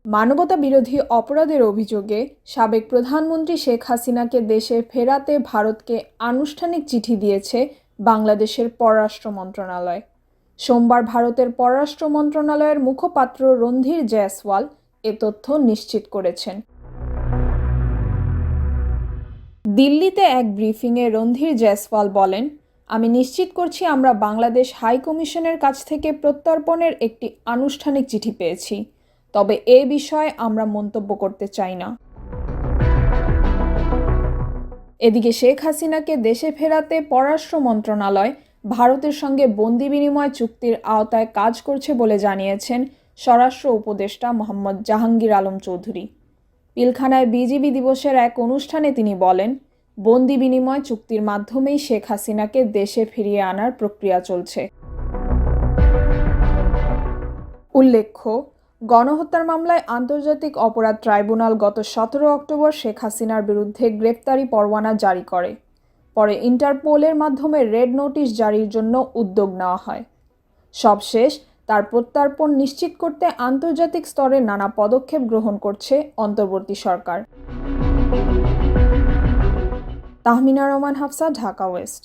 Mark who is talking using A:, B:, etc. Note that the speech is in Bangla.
A: মানবতা বিরোধী অপরাধের অভিযোগে সাবেক প্রধানমন্ত্রী শেখ হাসিনাকে দেশে ফেরাতে ভারতকে আনুষ্ঠানিক চিঠি দিয়েছে বাংলাদেশের পররাষ্ট্র মন্ত্রণালয়। সোমবার ভারতের পররাষ্ট্র মন্ত্রণালয়ের মুখপাত্র রণধীর জয়সওয়াল এ তথ্য নিশ্চিত করেছেন। দিল্লিতে এক ব্রিফিংয়ে রণধীর জয়সওয়াল বলেন, আমি নিশ্চিত করছি আমরা বাংলাদেশ হাই কমিশনের কাছ থেকে প্রত্যর্পণের একটি আনুষ্ঠানিক চিঠি পেয়েছি, তবে এ বিষয়ে আমরা মন্তব্য করতে চাই না। এদিকে শেখ হাসিনাকে দেশে ফেরাতে পররাষ্ট্র মন্ত্রণালয় ভারতের সঙ্গে বন্দি বিনিময় চুক্তির আওতায় কাজ করছে বলে জানিয়েছেন স্বরাষ্ট্র উপদেষ্টা মোহাম্মদ জাহাঙ্গীর আলম চৌধুরী। পিলখানায় বিজিবি দিবসের এক অনুষ্ঠানে তিনি বলেন, বন্দি বিনিময় চুক্তির মাধ্যমেই শেখ হাসিনাকে দেশে ফিরিয়ে আনার প্রক্রিয়া চলছে। উল্লেখ্য, গণহত্যার মামলায় আন্তর্জাতিক অপরাধ ট্রাইব্যুনাল গত 17 অক্টোবর শেখ হাসিনার বিরুদ্ধে গ্রেপ্তারি পরোয়ানা জারি করে। পরে ইন্টারপোলের মাধ্যমে রেড নোটিশ জারির জন্য উদ্যোগ নেওয়া হয়। সবশেষ তার প্রত্যর্পণ নিশ্চিত করতে আন্তর্জাতিক স্তরে নানা পদক্ষেপ গ্রহণ করছে অন্তর্বর্তী সরকার। তাহমিনা রহমান হাফসা, ঢাকা ওয়েস্ট।